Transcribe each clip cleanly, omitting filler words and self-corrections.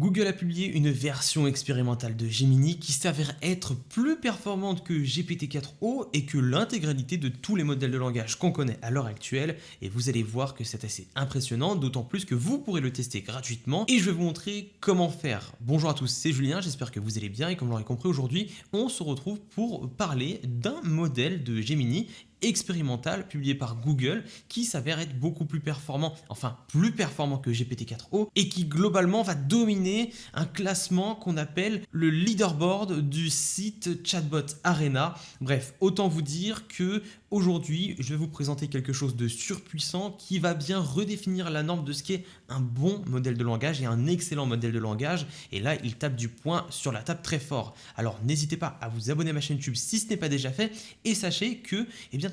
Google a publié une version expérimentale de Gemini qui s'avère être plus performante que GPT-4o et que l'intégralité de tous les modèles de langage qu'on connaît à l'heure actuelle, et vous allez voir que c'est assez impressionnant, d'autant plus que vous pourrez le tester gratuitement et je vais vous montrer comment faire. Bonjour à tous, c'est Julien, j'espère que vous allez bien et comme vous l'aurez compris aujourd'hui, on se retrouve pour parler d'un modèle de Gemini expérimental publié par Google qui s'avère être beaucoup plus performant, enfin plus performant que GPT-4o et qui globalement va dominer un classement qu'on appelle le leaderboard du site Chatbot Arena. Bref, autant vous dire que aujourd'hui, je vais vous présenter quelque chose de surpuissant qui va bien redéfinir la norme de ce qu'est un bon modèle de langage et un excellent modèle de langage. Et là, il tape du poing sur la table très fort. Alors, n'hésitez pas à vous abonner à ma chaîne YouTube si ce n'est pas déjà fait. Et sachez que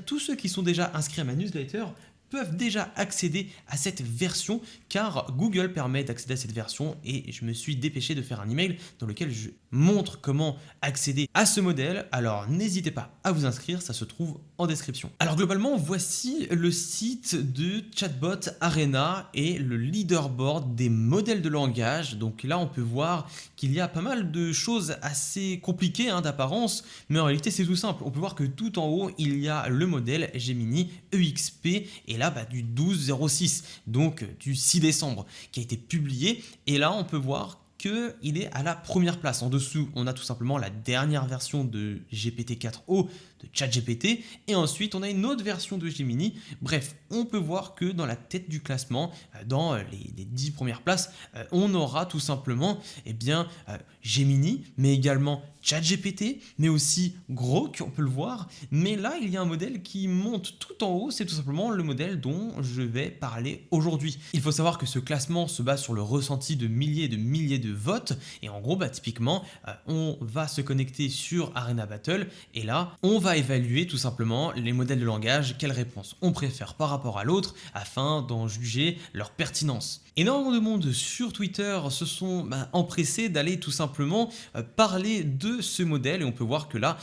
tous ceux qui sont déjà inscrits à ma newsletter peuvent déjà accéder à cette version car Google permet d'accéder à cette version et je me suis dépêché de faire un email dans lequel je montre comment accéder à ce modèle. Alors n'hésitez pas à vous inscrire, ça se trouve en description. Alors globalement, voici le site de Chatbot Arena et le leaderboard des modèles de langage. Donc là, on peut voir qu'il y a pas mal de choses assez compliquées d'apparence, mais en réalité, c'est tout simple. On peut voir que tout en haut, il y a le modèle Gemini EXP et là du 12/06, donc du 6 décembre, qui a été publié. Et là, on peut voir qu'il est à la première place. En dessous, on a tout simplement la dernière version de GPT-4o, de ChatGPT, et ensuite on a une autre version de Gemini. Bref, on peut voir que dans la tête du classement, dans les 10 premières places, on aura tout simplement Gemini, mais également ChatGPT, mais aussi Grok, on peut le voir. Mais là, il y a un modèle qui monte tout en haut, c'est tout simplement le modèle dont je vais parler aujourd'hui. Il faut savoir que ce classement se base sur le ressenti de milliers et de milliers de votes, et en gros, typiquement, on va se connecter sur Arena Battle, et là, on va évaluer tout simplement les modèles de langage, quelle réponse on préfère par rapport à l'autre, afin d'en juger leur pertinence. Énormément de monde sur Twitter se sont empressés d'aller tout simplement parler de ce modèle et on peut voir que là,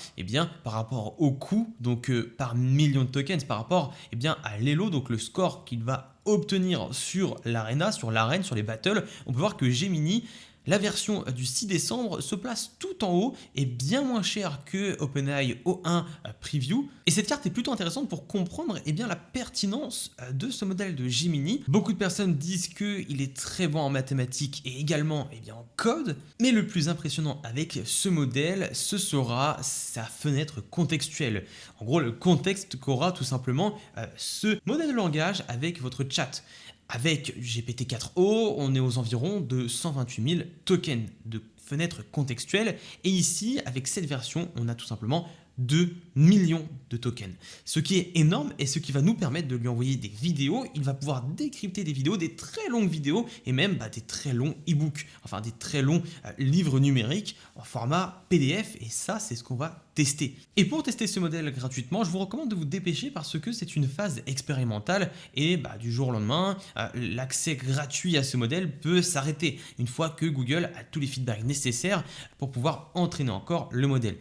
par rapport au coût, donc par million de tokens, par rapport à l'Elo, donc le score qu'il va obtenir sur l'Arena, sur l'arène, sur les battles, on peut voir que Gemini, la version du 6 décembre se place tout en haut et bien moins cher que OpenAI O1 Preview. Et cette carte est plutôt intéressante pour comprendre la pertinence de ce modèle de Gemini. Beaucoup de personnes disent qu'il est très bon en mathématiques et également en code. Mais le plus impressionnant avec ce modèle, ce sera sa fenêtre contextuelle. En gros, le contexte qu'aura tout simplement ce modèle de langage avec votre chat. Avec GPT-4o, on est aux environs de 128 000 tokens de fenêtres contextuelles. Et ici, avec cette version, on a tout simplement 2 millions de tokens. Ce qui est énorme et ce qui va nous permettre de lui envoyer des vidéos. Il va pouvoir décrypter des vidéos, des très longues vidéos et même des très longs e-books, enfin des très longs livres numériques en format PDF. Et ça, c'est ce qu'on va tester. Et pour tester ce modèle gratuitement, je vous recommande de vous dépêcher parce que c'est une phase expérimentale et du jour au lendemain, l'accès gratuit à ce modèle peut s'arrêter une fois que Google a tous les feedbacks nécessaires pour pouvoir entraîner encore le modèle.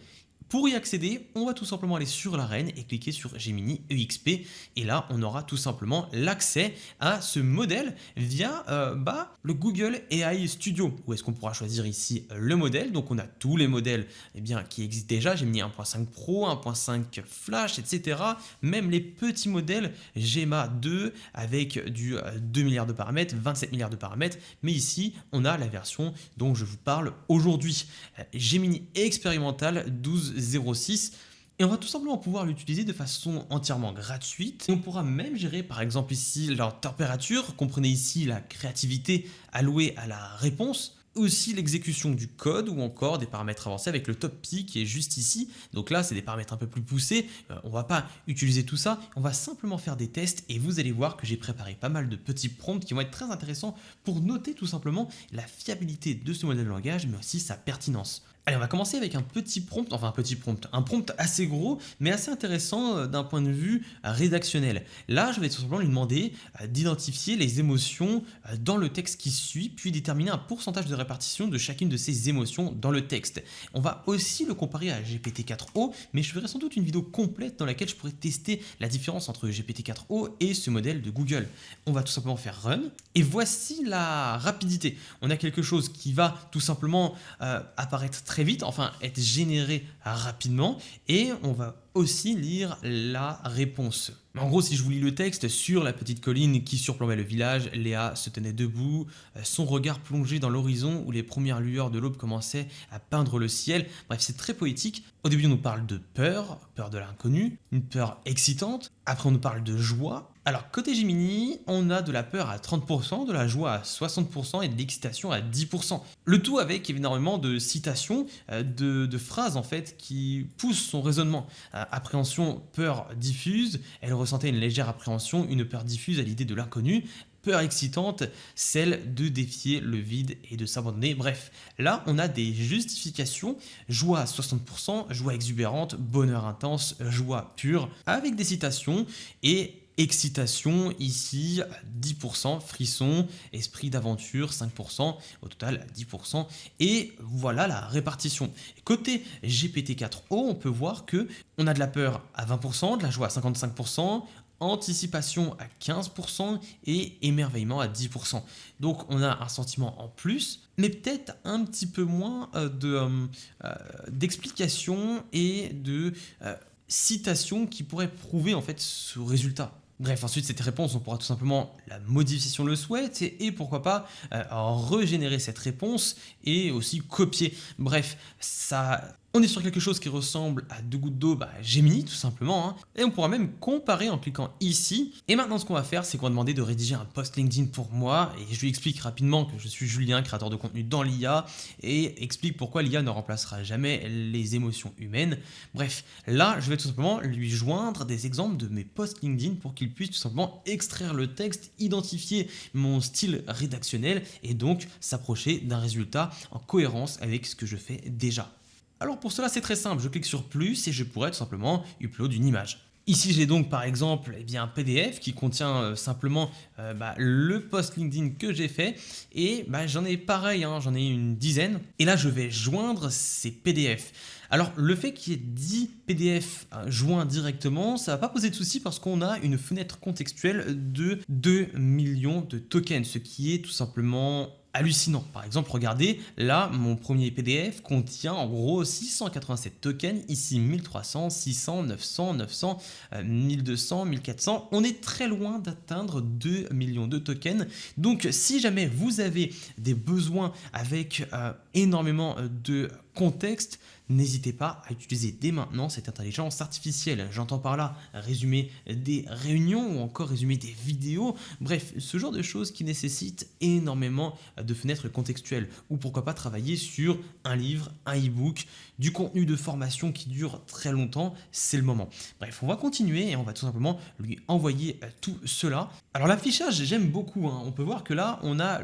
Pour y accéder, on va tout simplement aller sur l'arène et cliquer sur Gemini EXP et là on aura tout simplement l'accès à ce modèle via le Google AI Studio où est-ce qu'on pourra choisir ici le modèle. Donc on a tous les modèles qui existent déjà, Gemini 1.5 Pro, 1.5 Flash, etc. Même les petits modèles Gemma 2 avec du 2 milliards de paramètres, 27 milliards de paramètres, mais ici on a la version dont je vous parle aujourd'hui, Gemini expérimental 12/06. Et on va tout simplement pouvoir l'utiliser de façon entièrement gratuite. Et on pourra même gérer par exemple ici la température, comprenez ici la créativité allouée à la réponse, aussi l'exécution du code ou encore des paramètres avancés avec le top pi qui est juste ici. Donc là, c'est des paramètres un peu plus poussés. On va pas utiliser tout ça. On va simplement faire des tests et vous allez voir que j'ai préparé pas mal de petits prompts qui vont être très intéressants pour noter tout simplement la fiabilité de ce modèle de langage, mais aussi sa pertinence. Allez, on va commencer avec un petit prompt, enfin un prompt assez gros, mais assez intéressant d'un point de vue rédactionnel. Là, je vais tout simplement lui demander d'identifier les émotions dans le texte qui suit, puis déterminer un pourcentage de répartition de chacune de ces émotions dans le texte. On va aussi le comparer à GPT-4o, mais je ferai sans doute une vidéo complète dans laquelle je pourrais tester la différence entre GPT-4o et ce modèle de Google. On va tout simplement faire run, et voici la rapidité. On a quelque chose qui va tout simplement apparaître très vite, enfin être généré rapidement, et on va aussi lire la réponse. En gros, si je vous lis le texte, sur la petite colline qui surplombait le village, Léa se tenait debout, son regard plongé dans l'horizon où les premières lueurs de l'aube commençaient à peindre le ciel. Bref, c'est très poétique. Au début, on nous parle de peur, peur de l'inconnu, une peur excitante. Après, on nous parle de joie. Alors, côté Gemini, on a de la peur à 30%, de la joie à 60% et de l'excitation à 10%. Le tout avec énormément de citations, de phrases en fait qui poussent son raisonnement. Appréhension, peur diffuse, elle ressentait une légère appréhension, une peur diffuse à l'idée de l'inconnu. Peur excitante, celle de défier le vide et de s'abandonner. Bref, là, on a des justifications. Joie à 60%, joie exubérante, bonheur intense, joie pure, avec des citations et excitation ici 10%, frisson, esprit d'aventure 5%, au total 10%, et voilà la répartition. Côté GPT-4o, on peut voir que on a de la peur à 20%, de la joie à 55%, anticipation à 15% et émerveillement à 10%. Donc on a un sentiment en plus, mais peut-être un petit peu moins d'explications et de citations qui pourraient prouver en fait ce résultat. Bref, ensuite cette réponse, on pourra tout simplement la modifier si on le souhaite et pourquoi pas régénérer cette réponse et aussi copier. Bref, ça, on est sur quelque chose qui ressemble à deux gouttes d'eau, Gemini tout simplement, hein. Et on pourra même comparer en cliquant ici. Et maintenant ce qu'on va faire, c'est qu'on va demander de rédiger un post LinkedIn pour moi, et je lui explique rapidement que je suis Julien, créateur de contenu dans l'IA, et explique pourquoi l'IA ne remplacera jamais les émotions humaines. Bref, là je vais tout simplement lui joindre des exemples de mes posts LinkedIn pour qu'il puisse tout simplement extraire le texte, identifier mon style rédactionnel et donc s'approcher d'un résultat en cohérence avec ce que je fais déjà. Alors pour cela c'est très simple, je clique sur plus et je pourrais tout simplement upload une image. Ici j'ai donc par exemple un PDF qui contient simplement le post LinkedIn que j'ai fait et j'en ai pareil, hein, j'en ai une dizaine et là je vais joindre ces PDF. Alors le fait qu'il y ait 10 PDF joints directement, ça ne va pas poser de souci parce qu'on a une fenêtre contextuelle de 2 millions de tokens, ce qui est tout simplement hallucinant. Par exemple, regardez, là, mon premier PDF contient en gros 687 tokens, ici 1300, 600, 900, 900, 1200, 1400. On est très loin d'atteindre 2 millions de tokens. Donc, si jamais vous avez des besoins avec énormément de contexte, n'hésitez pas à utiliser dès maintenant cette intelligence artificielle. J'entends par là résumer des réunions ou encore résumer des vidéos. Bref, ce genre de choses qui nécessitent énormément de fenêtres contextuelles. Ou pourquoi pas travailler sur un livre, un e-book, du contenu de formation qui dure très longtemps, c'est le moment. Bref, on va continuer et on va tout simplement lui envoyer tout cela. Alors l'affichage, j'aime beaucoup, hein. On peut voir que là, on a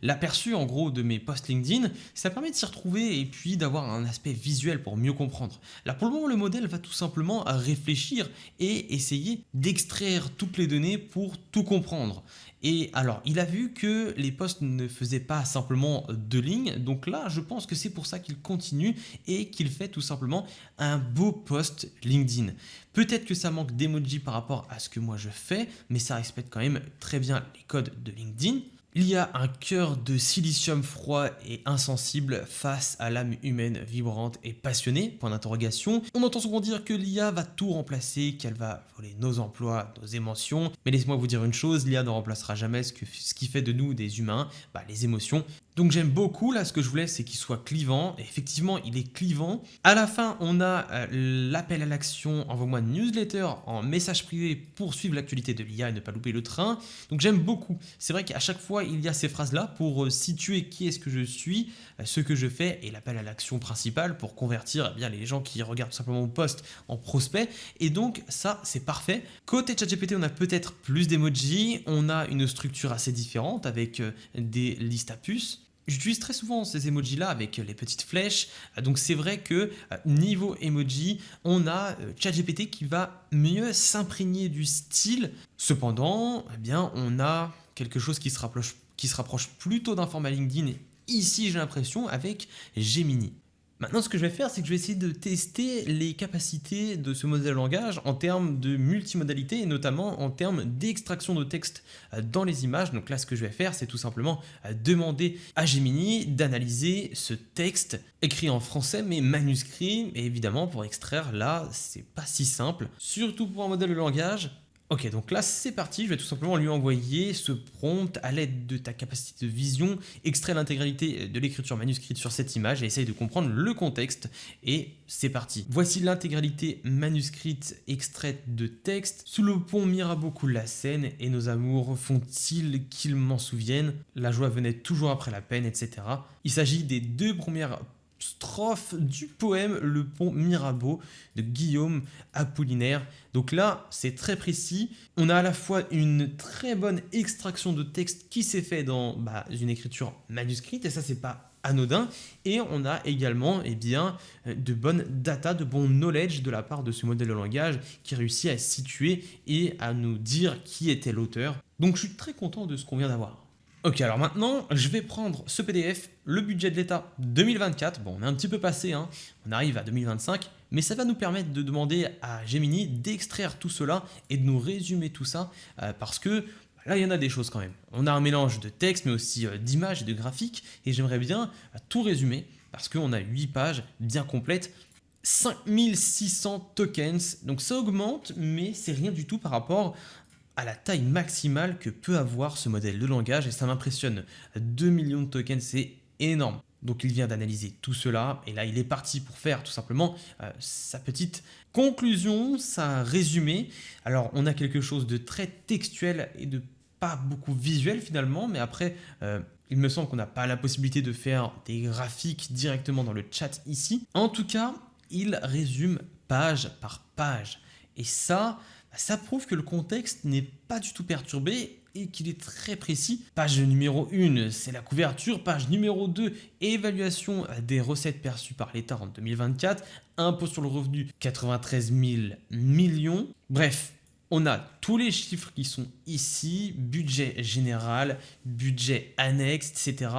l'aperçu en gros de mes posts LinkedIn. Ça permet de s'y retrouver et puis d'avoir un aspect visuel pour mieux comprendre. Là pour le moment le modèle va tout simplement réfléchir et essayer d'extraire toutes les données pour tout comprendre. Et alors il a vu que les posts ne faisaient pas simplement 2 lignes, donc là je pense que c'est pour ça qu'il continue et qu'il fait tout simplement un beau post LinkedIn. Peut-être que ça manque d'emoji par rapport à ce que moi je fais, mais ça respecte quand même très bien les codes de LinkedIn. L'IA a un cœur de silicium froid et insensible face à l'âme humaine vibrante et passionnée, point d'interrogation. On entend souvent dire que l'IA va tout remplacer, qu'elle va voler nos emplois, nos émotions. Mais laissez-moi vous dire une chose, l'IA ne remplacera jamais ce qui fait de nous des humains, les émotions. Donc j'aime beaucoup, là ce que je voulais c'est qu'il soit clivant, et effectivement il est clivant. À la fin on a l'appel à l'action, envoie-moi une newsletter en message privé pour suivre l'actualité de l'IA et ne pas louper le train. Donc j'aime beaucoup, c'est vrai qu'à chaque fois il y a ces phrases là pour situer qui est-ce que je suis, ce que je fais et l'appel à l'action principal pour convertir les gens qui regardent tout simplement mon post en prospects. Et donc ça c'est parfait. Côté ChatGPT on a peut-être plus d'emojis, on a une structure assez différente avec des listes à puces. J'utilise très souvent ces emojis-là avec les petites flèches. Donc c'est vrai que niveau emoji, on a ChatGPT qui va mieux s'imprégner du style. Cependant, eh bien, on a quelque chose qui se rapproche plutôt d'un format LinkedIn. Ici, j'ai l'impression avec Gemini. Maintenant, ce que je vais faire, c'est que je vais essayer de tester les capacités de ce modèle de langage en termes de multimodalité et notamment en termes d'extraction de texte dans les images. Donc là, ce que je vais faire, c'est tout simplement demander à Gemini d'analyser ce texte écrit en français mais manuscrit. Et évidemment, pour extraire, là, c'est pas si simple, surtout pour un modèle de langage. Ok, donc là c'est parti, je vais tout simplement lui envoyer ce prompt à l'aide de ta capacité de vision, extrait l'intégralité de l'écriture manuscrite sur cette image et essaye de comprendre le contexte et c'est parti. Voici l'intégralité manuscrite extraite de texte. Sous le pont Mirabeau coule la Seine et nos amours font-ils qu'ils m'en souviennent? La joie venait toujours après la peine, etc. Il s'agit des deux premières strophe du poème Le pont Mirabeau de Guillaume Apollinaire. Donc là, c'est très précis. On a à la fois une très bonne extraction de texte qui s'est fait dans une écriture manuscrite, et ça, c'est pas anodin. Et on a également de bonnes data, de bons knowledge de la part de ce modèle de langage qui réussit à situer et à nous dire qui était l'auteur. Donc je suis très content de ce qu'on vient d'avoir. Ok, alors maintenant, je vais prendre ce PDF, le budget de l'État 2024. Bon, on est un petit peu passé, hein, on arrive à 2025, mais ça va nous permettre de demander à Gemini d'extraire tout cela et de nous résumer tout ça, parce que là, il y en a des choses quand même. On a un mélange de texte, mais aussi d'images et de graphiques, et j'aimerais bien tout résumer, parce qu'on a 8 pages bien complètes. 5600 tokens, donc ça augmente, mais c'est rien du tout par rapport à la taille maximale que peut avoir ce modèle de langage et ça m'impressionne. 2 millions de tokens, c'est énorme. Donc il vient d'analyser tout cela et là il est parti pour faire tout simplement sa petite conclusion, sa résumé. Alors on a quelque chose de très textuel et de pas beaucoup visuel finalement, mais après il me semble qu'on n'a pas la possibilité de faire des graphiques directement dans le chat ici. En tout cas, il résume page par page et ça prouve que le contexte n'est pas du tout perturbé et qu'il est très précis. Page numéro 1, c'est la couverture. Page numéro 2, évaluation des recettes perçues par l'État en 2024. Impôt sur le revenu, 93 000 millions. Bref, on a tous les chiffres qui sont ici. Budget général, budget annexe, etc.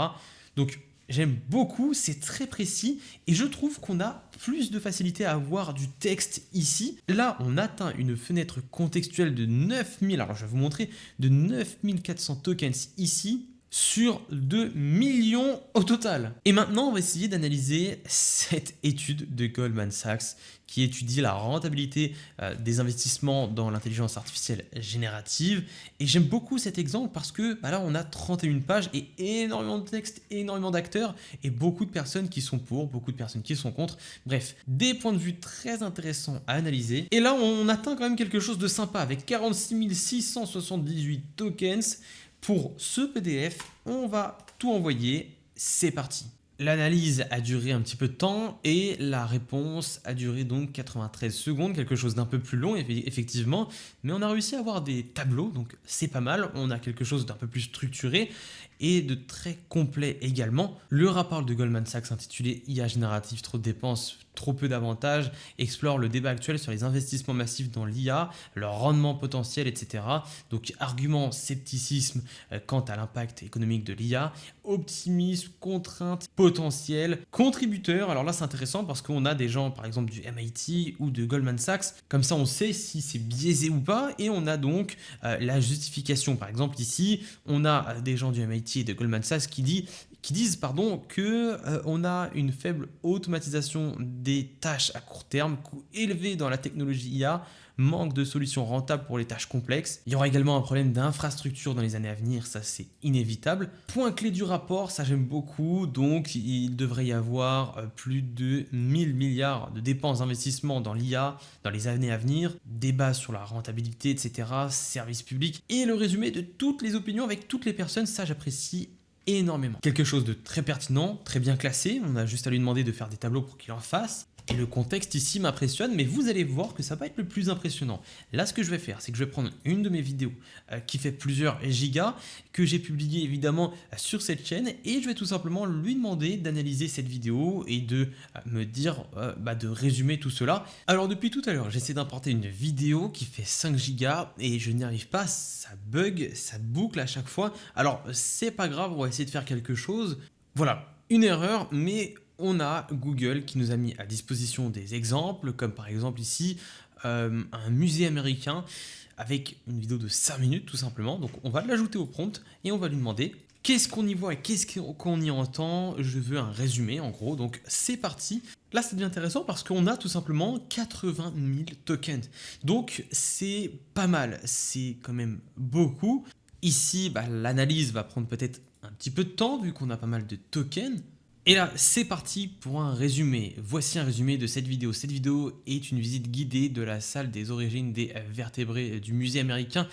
Donc, j'aime beaucoup, c'est très précis et je trouve qu'on a plus de facilité à avoir du texte ici. Là, on atteint une fenêtre contextuelle de 9000, alors je vais vous montrer, de 9400 tokens ici sur 2 millions au total. Et maintenant, on va essayer d'analyser cette étude de Goldman Sachs qui étudie la rentabilité des investissements dans l'intelligence artificielle générative. Et j'aime beaucoup cet exemple parce que là, on a 31 pages et énormément de textes, énormément d'acteurs et beaucoup de personnes qui sont pour, beaucoup de personnes qui sont contre. Bref, des points de vue très intéressants à analyser. Et là, on atteint quand même quelque chose de sympa avec 46 678 tokens. Pour ce PDF, on va tout envoyer, c'est parti. L'analyse a duré un petit peu de temps et la réponse a duré donc 93 secondes, quelque chose d'un peu plus long effectivement, mais on a réussi à avoir des tableaux, donc c'est pas mal, on a quelque chose d'un peu plus structuré et de très complet également. Le rapport de Goldman Sachs intitulé IA générative, trop de dépenses, trop peu d'avantages, explore le débat actuel sur les investissements massifs dans l'IA, leur rendement potentiel, etc. Donc argument, scepticisme quant à l'impact économique de l'IA, optimisme, contrainte, potentiel, contributeur. Alors là c'est intéressant parce qu'on a des gens par exemple du MIT ou de Goldman Sachs, comme ça on sait si c'est biaisé ou pas et on a donc la justification. Par exemple ici on a des gens du MIT et de Goldman Sachs qui disent que on a une faible automatisation des tâches à court terme, coût élevé dans la technologie IA, manque de solutions rentables pour les tâches complexes. Il y aura également un problème d'infrastructure dans les années à venir, ça c'est inévitable. Point clé du rapport, ça j'aime beaucoup, donc il devrait y avoir plus de 1000 milliards de dépenses d'investissement dans l'IA dans les années à venir, débat sur la rentabilité, etc., services publics, et le résumé de toutes les opinions avec toutes les personnes, ça j'apprécie énormément. Quelque chose de très pertinent, très bien classé, on a juste à lui demander de faire des tableaux pour qu'il en fasse. Et le contexte ici m'impressionne, mais vous allez voir que ça va être le plus impressionnant. Là, ce que je vais faire, c'est que je vais prendre une de mes vidéos qui fait plusieurs gigas, que j'ai publiée évidemment sur cette chaîne, et je vais tout simplement lui demander d'analyser cette vidéo et de me dire, de résumer tout cela. Alors depuis tout à l'heure, j'essaie d'importer une vidéo qui fait 5 gigas et je n'y arrive pas, ça bug, ça boucle à chaque fois. Alors c'est pas grave, on va essayer de faire quelque chose. Voilà, une erreur, mais on a Google qui nous a mis à disposition des exemples, comme par exemple ici, un musée américain avec une vidéo de 5 minutes tout simplement. Donc on va l'ajouter au prompt et on va lui demander qu'est-ce qu'on y voit et qu'est-ce qu'on y entend. Je veux un résumé en gros, donc c'est parti. Là ça devient intéressant parce qu'on a tout simplement 80 000 tokens. Donc c'est pas mal, c'est quand même beaucoup. Ici, l'analyse va prendre peut-être un petit peu de temps vu qu'on a pas mal de tokens. Et là, c'est parti pour un résumé. Voici un résumé de cette vidéo. Cette vidéo est une visite guidée de la salle des origines des vertébrés du musée américain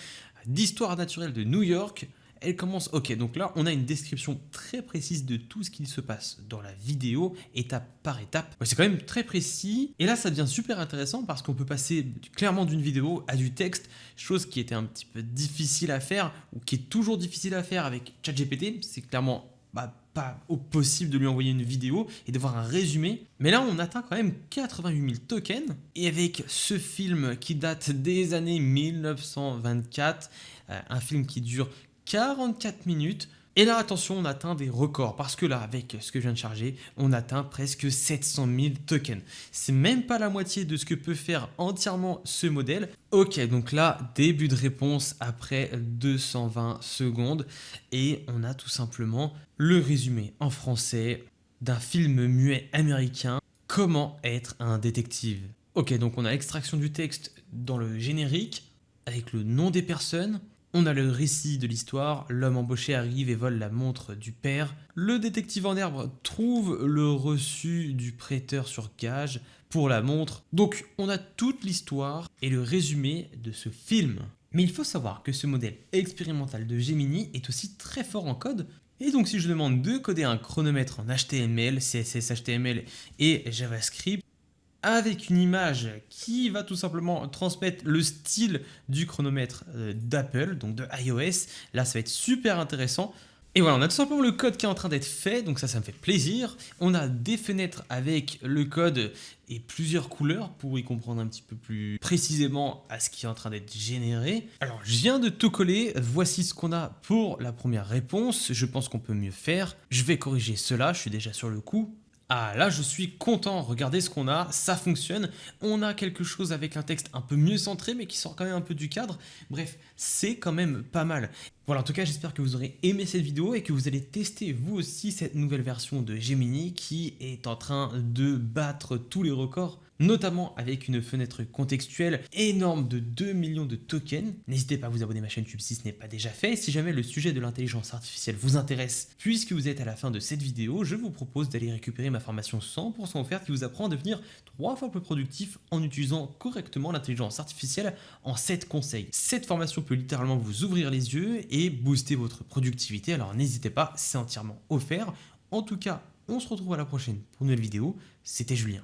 d'histoire naturelle de New York. Elle commence, ok, donc là on a une description très précise de tout ce qu'il se passe dans la vidéo, étape par étape. Ouais, c'est quand même très précis, et là ça devient super intéressant parce qu'on peut passer clairement d'une vidéo à du texte, chose qui était un petit peu difficile à faire, ou qui est toujours difficile à faire avec ChatGPT, c'est clairement pas au possible de lui envoyer une vidéo et de voir un résumé. Mais là, on atteint quand même 88 000 tokens. Et avec ce film qui date des années 1924, un film qui dure 44 minutes. Et là, attention, on atteint des records parce que là, avec ce que je viens de charger, on atteint presque 700 000 tokens. C'est même pas la moitié de ce que peut faire entièrement ce modèle. Ok, donc là, début de réponse après 220 secondes. Et on a tout simplement le résumé en français d'un film muet américain. Comment être un détective? Ok, donc on a l'extraction du texte dans le générique avec le nom des personnes. On a le récit de l'histoire, l'homme embauché arrive et vole la montre du père. Le détective en herbe trouve le reçu du prêteur sur gage pour la montre. Donc on a toute l'histoire et le résumé de ce film. Mais il faut savoir que ce modèle expérimental de Gemini est aussi très fort en code. Et donc si je demande de coder un chronomètre en HTML, CSS, HTML et JavaScript, avec une image qui va tout simplement transmettre le style du chronomètre d'Apple, donc de iOS. Là, ça va être super intéressant. Et voilà, on a tout simplement le code qui est en train d'être fait, donc ça me fait plaisir. On a des fenêtres avec le code et plusieurs couleurs pour y comprendre un petit peu plus précisément à ce qui est en train d'être généré. Alors, je viens de tout coller, voici ce qu'on a pour la première réponse. Je pense qu'on peut mieux faire. Je vais corriger cela, je suis déjà sur le coup. Ah là je suis content, regardez ce qu'on a, ça fonctionne, on a quelque chose avec un texte un peu mieux centré mais qui sort quand même un peu du cadre, bref c'est quand même pas mal. Voilà, en tout cas j'espère que vous aurez aimé cette vidéo et que vous allez tester vous aussi cette nouvelle version de Gemini qui est en train de battre tous les records, notamment avec une fenêtre contextuelle énorme de 2 millions de tokens. N'hésitez pas à vous abonner à ma chaîne YouTube si ce n'est pas déjà fait. Si jamais le sujet de l'intelligence artificielle vous intéresse, puisque vous êtes à la fin de cette vidéo, je vous propose d'aller récupérer ma formation 100% offerte qui vous apprend à devenir 3 fois plus productif en utilisant correctement l'intelligence artificielle en 7 conseils. Cette formation peut littéralement vous ouvrir les yeux et booster votre productivité, alors n'hésitez pas, c'est entièrement offert. En tout cas, on se retrouve à la prochaine pour une nouvelle vidéo. C'était Julien.